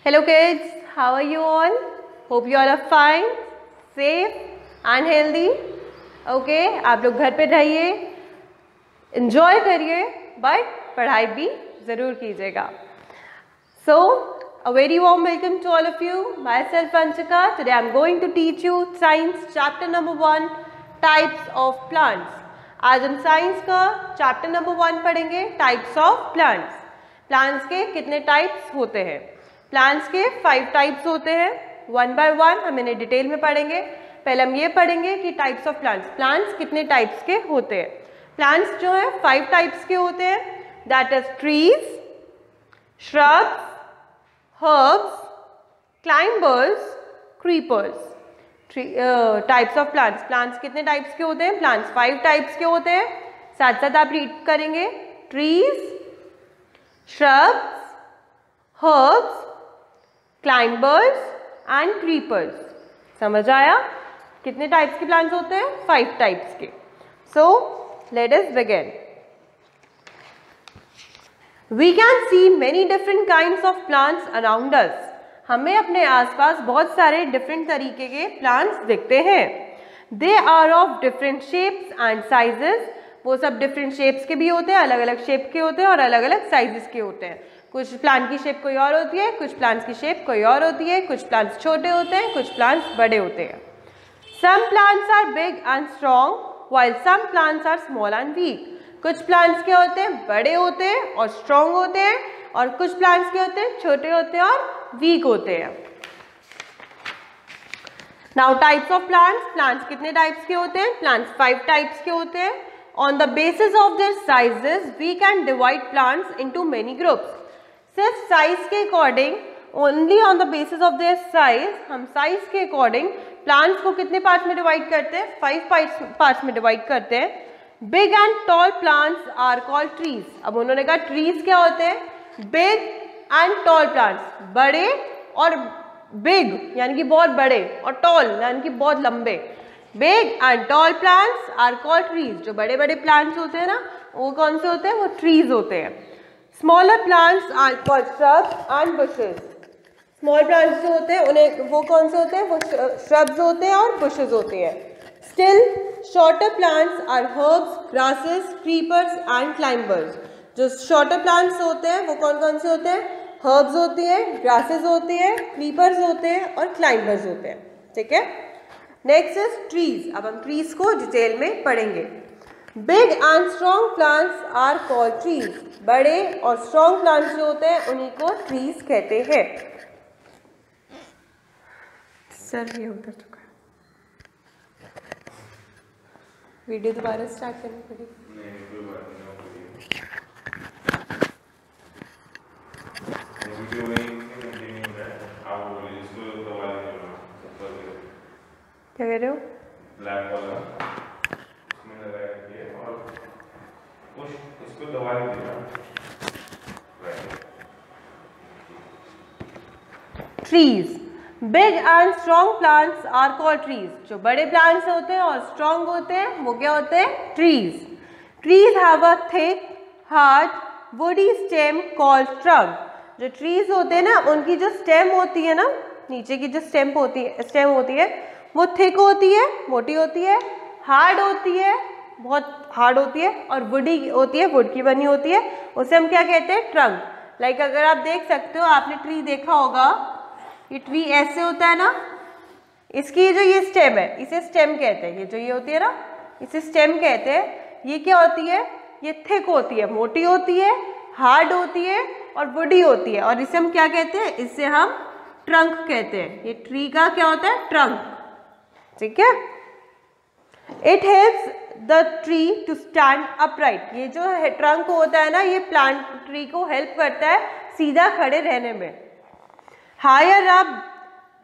Hello kids, how are you all? Hope you all are fine, safe and healthy. Okay, आप लोग घर पे रहिए, enjoy करिए, but पढ़ाई भी ज़रूर कीजिएगा. So, a very warm welcome to all of you. Myself Vanchika. Today I am going to teach you Science Chapter number 1, Types of Plants. आज हम साइंस का चैप्टर नंबर 1 पढ़ेंगे, टाइप्स ऑफ प्लांट्स. प्लांट्स के कितने types होते हैं? Plants के 5 types होते हैं. 1 बाय 1 हम इन्हें डिटेल में पढ़ेंगे. पहले हम ये पढ़ेंगे कि टाइप्स ऑफ प्लांट्स, प्लांट्स कितने टाइप्स के होते हैं. प्लांट्स जो है 5 टाइप्स के होते हैं, that is trees, shrubs, herbs, climbers, creepers. Types of plants, plants कितने टाइप्स के होते हैं? प्लांट्स 5 टाइप्स के होते हैं. साथ साथ आप रीड करेंगे, trees, shrubs, herbs, climbers and creepers. समझ आया? कितने टाइप्स के प्लांट्स होते हैं? 5 टाइप्स के. So let us begin. We can see many different kinds of plants around us. हमें अपने आसपास बहुत सारे डिफरेंट तरीके के प्लांट्स दिखते हैं. They are of different shapes and sizes. वो सब डिफरेंट शेप्स के भी होते हैं, अलग अलग शेप के होते हैं और अलग अलग साइजेस के होते हैं. कुछ प्लांट की शेप कोई और होती है, कुछ प्लांट्स की शेप कोई और होती है, कुछ प्लांट्स छोटे होते हैं, कुछ प्लांट्स बड़े होते हैं. Some plants are big and strong while some plants are small and weak. कुछ प्लांट्स के होते हैं बड़े होते हैं और स्ट्रॉन्ग होते हैं, और कुछ प्लांट्स के होते हैं छोटे होते हैं और वीक होते हैं. Now types of plants. Plants कितने टाइप्स के होते हैं? प्लांट्स 5 टाइप्स के होते हैं. On the basis of their sizes we can divide plants into many groups. सिर्फ साइज के according, only on the basis of their size, हम साइज के अकॉर्डिंग प्लांट्स को कितने पार्ट्स में डिवाइड करते हैं? 5 पार्ट्स में डिवाइड करते हैं. Big and tall plants are called trees. अब उन्होंने कहा ट्रीज क्या होते हैं? बिग एंड टॉल प्लांट्स, बड़े और बिग यानी कि बहुत बड़े, और टॉल यानी कि बहुत लंबे. Big and tall plants are called trees. जो बड़े बड़े प्लांट्स होते हैं ना, वो कौन से होते हैं? वो ट्रीज होते हैं. Smaller plants are called shrubs and bushes. Small plants जो होते हैं उन्हें वो कौन से होते हैं? वो श्रब्स होते हैं और बुशेस होते हैं. Still shorter plants are herbs, grasses, creepers and climbers. जो शॉर्टर प्लांट्स होते हैं वो कौन कौन से होते हैं? हर्ब्स होती है, ग्रासेस होती है, क्रीपर्स होते हैं और क्लाइंबर्स होते हैं. ठीक है. Next is trees. अब हम ट्रीज को डिटेल में पढ़ेंगे. Big and strong plants are called trees. बड़े और स्ट्रॉन्ग प्लांट्स जो होते हैं उन्हीं को ट्रीज कहते हैं. सर ये उधर चुका है, वीडियो दोबारा स्टार्ट करनी पड़ेगी. क्या कह रहे हो? ब्लैक वाला इसमें लगाया है और कुछ इसको दबा दीजिए. Trees. Big and strong plants are called trees. जो बड़े प्लांट्स होते हैं और स्ट्रॉन्ग होते हैं वो क्या होते हैं? Trees. Trees have a thick hard woody stem called trunk. जो ट्रीज होते हैं ना, उनकी जो स्टेम होती है ना, नीचे की जो स्टेम होती है वो थिक होती है, मोटी होती है, हार्ड होती है, बहुत हार्ड होती है, और वुडी होती है, वुड की बनी होती है. उसे हम क्या कहते हैं? ट्रंक. लाइक अगर आप देख सकते हो, आपने ट्री देखा होगा, ये ट्री ऐसे होता है ना, इसकी जो ये स्टेम है इसे स्टेम कहते हैं. ये जो ये होती है ना, इसे स्टेम कहते हैं. ये क्या होती है? ये थिक होती है, मोटी होती है, हार्ड होती है और वुडी होती है, और इसे हम क्या कहते हैं? इसे हम ट्रंक कहते हैं. ये ट्री का क्या होता है? ट्रंक. ठीक है. It helps the tree to stand upright. ये जो है ट्रंक होता है ना, ये प्लांट ट्री को हेल्प करता है सीधा खड़े रहने में. Higher up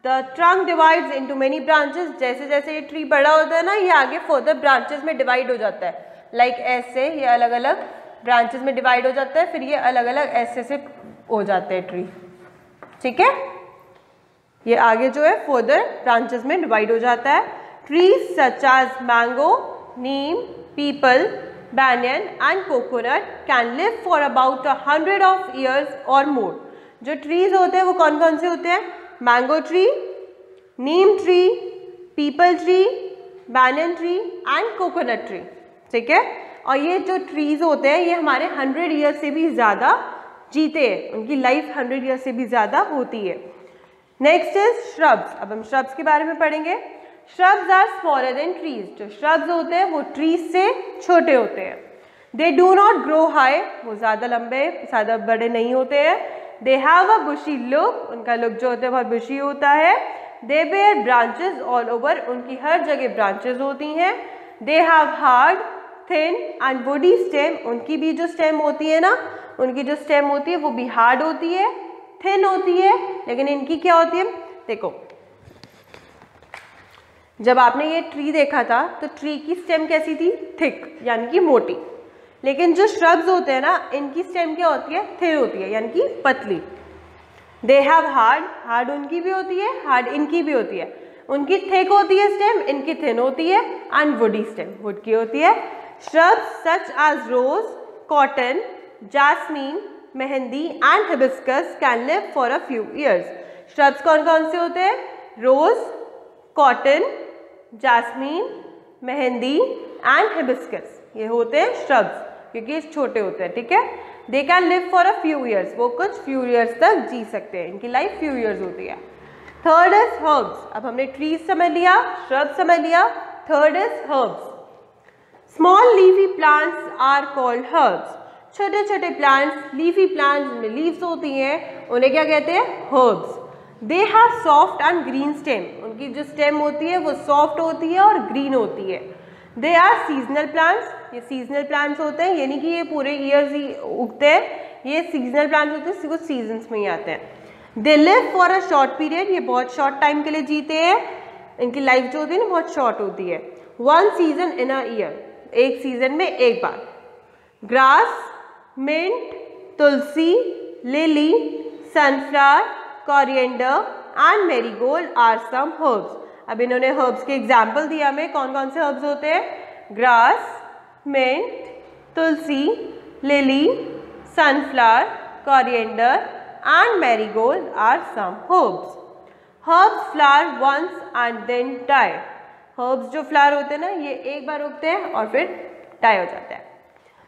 the trunk divides into many branches. जैसे जैसे ये ट्री बड़ा होता है ना, ये आगे फर्दर ब्रांचेस में डिवाइड हो जाता है. लाइक ऐसे ये अलग अलग ब्रांचेस में डिवाइड हो जाता है, फिर ये अलग अलग ऐसे से हो जाते हैं ट्री. ठीक है. ये आगे जो है फर्दर ब्रांचेस में डिवाइड हो जाता है. Trees such as mango, neem, peepal, banyan and coconut can live for about 100 of years or more. जो ट्रीज होते हैं वो कौन कौन से होते हैं? Mango tree, Neem tree, people tree, Bannon tree and coconut tree, ठीक है। और ये जो ट्रीज होते हैं ये हमारे 100 ईयर से भी ज़्यादा जीते हैं, उनकी लाइफ 100 ईयर से भी ज़्यादा होती है। Next is shrubs. अब हम श्रब्स के बारे में पढ़ेंगे। Shrubs are smaller than trees. जो श्रब्स होते हैं वो ट्रीज से छोटे होते हैं। They do not grow high, वो ज़्यादा लंबे ज़्यादा बड़े नहीं होते हैं। They have a bushy look, उनका लुक जो होता है बहुत बुशी होता है। They bear branches all over, उनकी हर जगह ब्रांचेस होती हैं। They have hard, thin and woody stem, उनकी भी जो स्टेम होती है ना, उनकी जो स्टेम होती है वो भी हार्ड होती है, थिन होती है, लेकिन इनकी क्या होती है? देखो, जब आपने ये ट्री देखा था तो ट्री की स्टेम कैसी थी? थिक, यानी कि मोटी। लेकिन जो श्रब्स होते हैं ना, इनकी स्टेम क्या होती है? थिन होती है, यानी कि पतली। दे हैव हार्ड, हार्ड उनकी भी होती है, हार्ड इनकी भी होती है। उनकी थिक होती है स्टेम, इनकी थिन होती है। एंड वुडी स्टेम, वुड की होती है। Shrubs such as rose, cotton, jasmine, mehndi and hibiscus can live for a few years. Shrubs कौन कौन से होते हैं? Rose, cotton, jasmine, mehndi and hibiscus, ये होते हैं श्रब्स, क्योंकि ये छोटे होते हैं, ठीक है। They can live for a few years, वो कुछ फ्यू ईयर्स तक जी सकते हैं, इनकी लाइफ फ्यू ईयर्स होती है। Third is herbs. अब हमने ट्रीज समझ लिया, श्रब्स समझ लिया, third is herbs. Small leafy plants are called herbs. छोटे छोटे प्लांट्स, लीफी प्लांट्स जिनमें लीव्स होती हैं, उन्हें क्या कहते हैं? Herbs. They have soft and green stem, उनकी जो स्टेम होती है वो सॉफ्ट होती है और ग्रीन होती है। दे आर सीजनल प्लांट्स, ये सीजनल प्लांट्स होते हैं, यानी कि ये पूरे ईयर्स ही उगते हैं। ये सीजनल प्लांट्स होते हैं, कुछ सीजन्स में ही आते हैं। They live for a short period, ये बहुत शॉर्ट टाइम के लिए जीते हैं, इनकी लाइफ जो होती है ना बहुत शॉर्ट होती है। One season in a year, एक सीजन में एक बार। Grass, mint, tulsi, lily, sunflower, coriander and marigold are some herbs. अब इन्होंने हर्ब्स के एग्जाम्पल दिया हमें, कौन कौन से हर्ब्स होते हैं? Grass, mint, tulsi, lily, sunflower, coriander and marigold are some herbs. Herbs flower once and then die. Herbs जो फ्लावर होते हैं ना, ये एक बार उगते हैं और फिर डाई हो जाते हैं।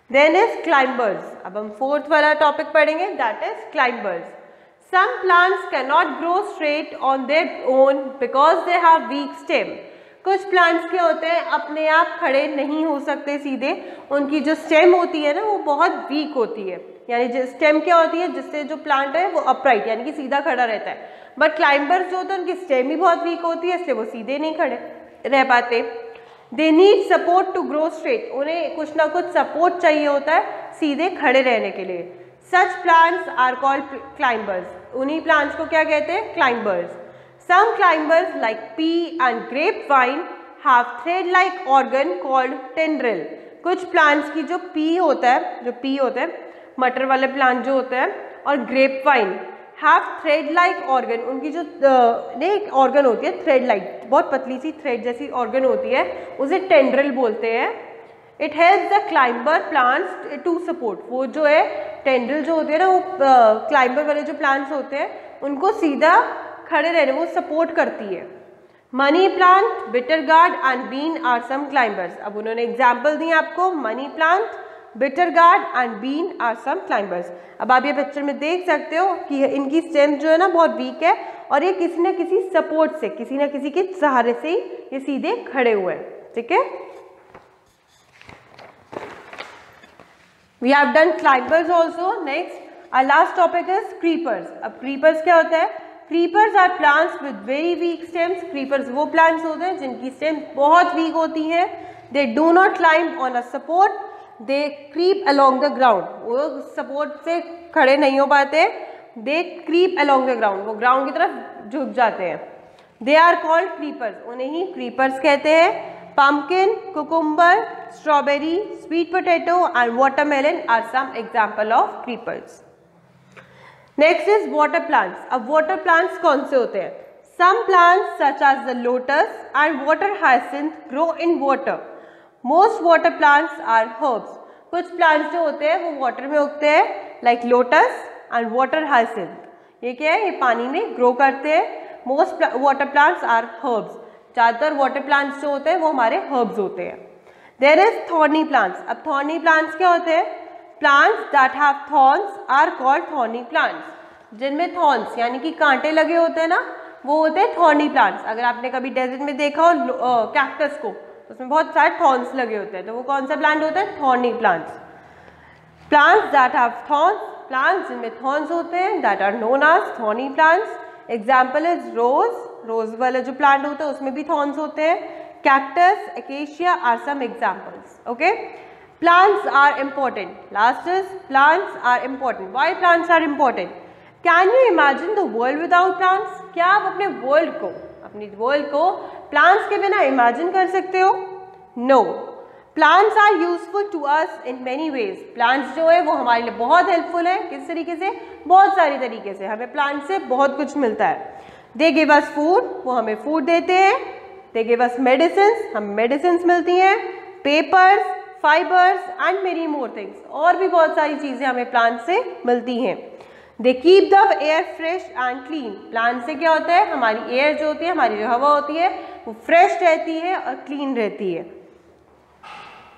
Then is climbers. अब हम फोर्थ वाला टॉपिक पढ़ेंगे, that is climbers. Some plants cannot grow straight on their own because they have weak stem. कुछ प्लांट्स क्या होते हैं, अपने आप खड़े नहीं हो सकते सीधे, उनकी जो स्टेम होती है ना वो बहुत वीक होती है। यानी जो स्टेम क्या होती है, जिससे जो प्लांट है वो अपराइट यानी कि सीधा खड़ा रहता है। बट क्लाइंबर्स जो होते हैं उनकी स्टेम ही बहुत वीक होती है, इसलिए वो सीधे नहीं खड़े रह पाते। They need support to grow straight, उन्हें कुछ ना कुछ सपोर्ट चाहिए होता है सीधे खड़े रहने के लिए। Such plants are called climbers, उन्हीं प्लांट्स को क्या कहते हैं? Climbers. Some climbers like pea and grape vine have thread like organ called tendril. कुछ प्लांट्स की जो पी होता है, मटर वाले प्लांट जो होते हैं, और grape vine have thread like organ, उनकी जो एक ऑर्गन होती है थ्रेड लाइक, बहुत पतली सी थ्रेड जैसी ऑर्गन होती है, उसे टेंड्रिल बोलते हैं। It helps the climber plants to support, वो जो है टेंड्रिल जो होती है ना, वो क्लाइंबर वाले जो प्लांट्स होते हैं उनको सीधा खड़े रहने वो सपोर्ट करती है। Money plant, bitter gourd and bean are some climbers. अब उन्होंने एग्जाम्पल दिए आपको, money plant, bitter gourd and bean are some climbers. अब आप ये पिक्चर में देख सकते हो कि इनकी स्टेम जो है ना बहुत वीक है, और ये किसी न किसी सपोर्ट से, किसी न किसी के सहारे से ये सीधे खड़े हुए हैं, ठीक है। We have done climbers also. Next, our last topic is creepers. अब creepers क्या होता है? Creepers are plants with very weak stems. Creepers वो plants होते हैं जिनकी stems बहुत weak होती हैं. They do not climb on a support. They creep along the ground. वो support से खड़े नहीं हो पाते. They creep along the ground. वो ground की तरफ झुक जाते हैं. They are called creepers. उन्हें ही creepers कहते हैं. Pumpkin, cucumber, strawberry, sweet potato and watermelon are some example of creepers. Next is water plants. अब water plants कौन से होते हैं? Some plants such as the lotus and water hyacinth grow in water. Most water plants are herbs. कुछ plants जो होते हैं वो water में उगते हैं, like lotus and water hyacinth. ये क्या है, ये पानी में ग्रो करते हैं। Most water plants are herbs, ज़्यादातर वाटर प्लांट्स जो होते हैं वो हमारे हर्ब्स होते हैं। There is thorny plants. अब थॉर्नी प्लांट्स क्या होते हैं? Plants that have thorns are called thorny plants. जिनमें थॉर्न्स यानी कि कांटे लगे होते हैं ना, वो होते हैं थॉर्नी प्लांट्स। अगर आपने कभी डेजर्ट में देखा हो कैक्टस को, उसमें बहुत सारे थॉर्न्स लगे होते हैं, तो वो कौन सा प्लांट होता है? Thorny plants. Plants that have thorns, plants जिनमें थॉर्न्स होते हैं, that are known as thorny plants. Example is rose, rose वाला जो प्लांट होता है उसमें भी थॉर्न्स होते हैं। Cactus, acacia are some examples. Okay, plants are important. Last is plants are important. Why plants are important? Can you imagine the world without plants? क्या आप अपने वर्ल्ड को प्लांट्स के बिना इमेजिन कर सकते हो? No. Plants are useful to us in many ways. Plants जो है वो हमारे लिए बहुत हेल्पफुल है। किस तरीके से? बहुत सारी तरीके से। हमें प्लांट से बहुत कुछ मिलता है। दे गिव अस फूड, वो हमें फूड देते हैं। दे गिव अस मेडिसिन, हमें मेडिसिन मिलती हैं। Papers, fibres and many more things, और भी बहुत सारी चीज़ें हमें प्लांट से मिलती हैं। They keep the air fresh and clean. Plant से क्या होता है? हमारी एयर जो होती है, हमारी जो हवा होती है, वो फ्रेश रहती है और क्लीन रहती है।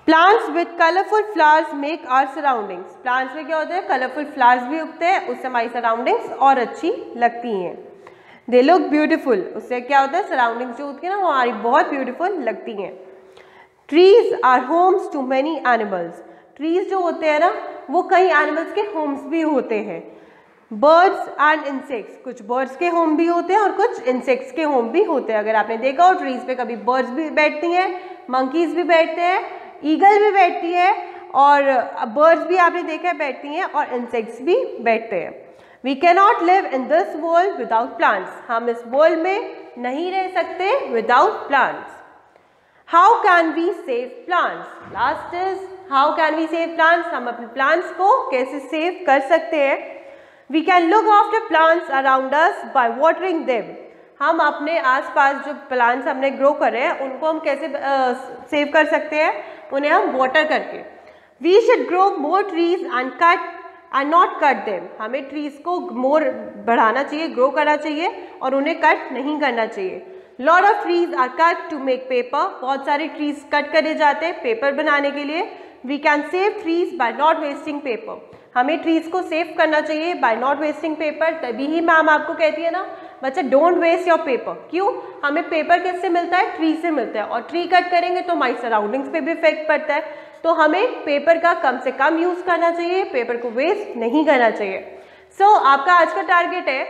Plants with colourful flowers make our surroundings. Plants में क्या होता है? कलरफुल फ्लावर्स भी उगते हैं, उससे हमारी सराउंडिंग्स और अच्छी लगती हैं। दे लुक ब्यूटीफुल, उससे क्या होता है? सराउंडिंग्स जो होती है ना, वो हमारी बहुत ब्यूटीफुल लगती हैं। Trees are homes to many animals. Trees जो होते हैं ना, वो कई एनिमल्स के होम्स भी होते हैं। बर्ड्स एंड इंसेक्ट्स, कुछ बर्ड्स के होम भी होते हैं और कुछ इंसेक्ट्स के होम भी होते हैं। अगर आपने देखा हो ट्रीज पे कभी बर्ड्स भी बैठती हैं, मंकीज भी बैठते हैं, ईगल भी बैठती है, और बर्ड्स भी आपने देखा है बैठती हैं, और इंसेक्ट्स भी बैठते हैं। We can not live in this world without plants. हम इस वर्ल्ड में नहीं रह सकते without plants. How can we save plants? Last is how can we save plants. हम अपने प्लांट्स को कैसे सेव कर सकते हैं? We can look after plants around us by watering them. हम अपने आसपास जो प्लांट्स हमने ग्रो कर रहे हैं उनको हम कैसे सेव कर सकते हैं? उन्हें हम वाटर करके। We should grow more trees and not cut them. हमें ट्रीज को मोर बढ़ाना चाहिए, ग्रो करना चाहिए, और उन्हें कट नहीं करना चाहिए। Lot of trees are cut to make paper. बहुत सारे ट्रीज कट करे जाते हैं पेपर बनाने के लिए। We can save trees by not wasting paper. हमें ट्रीज को सेव करना चाहिए बाय नॉट वेस्टिंग पेपर। तभी ही मैम आपको कहती है ना बच्चा, डोंट वेस्ट योर पेपर। क्यों? हमें पेपर किससे मिलता है? ट्री से मिलता है, और ट्री कट करेंगे तो हमारी सराउंडिंग्स पे भी इफेक्ट पड़ता है। तो हमें पेपर का कम से कम यूज़ करना चाहिए, पेपर को वेस्ट नहीं करना चाहिए। सो आपका आज का टारगेट है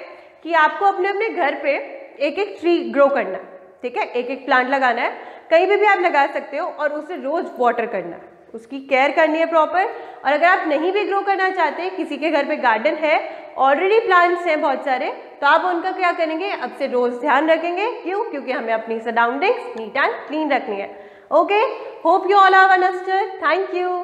कि आपको अपने अपने घर पे एक एक ट्री ग्रो करना है, ठीक है? एक एक प्लांट लगाना है, कहीं भी आप लगा सकते हो, और उसे रोज वाटर करना है, उसकी केयर करनी है प्रॉपर। और अगर आप नहीं भी ग्रो करना चाहते, किसी के घर पे गार्डन है, ऑलरेडी प्लांट्स हैं बहुत सारे, तो आप उनका क्या करेंगे? अब से रोज ध्यान रखेंगे। क्यों? क्योंकि हमें अपनी सराउंडिंग्स नीट एंड क्लीन रखनी है। Okay, hope you all have understood. Thank you.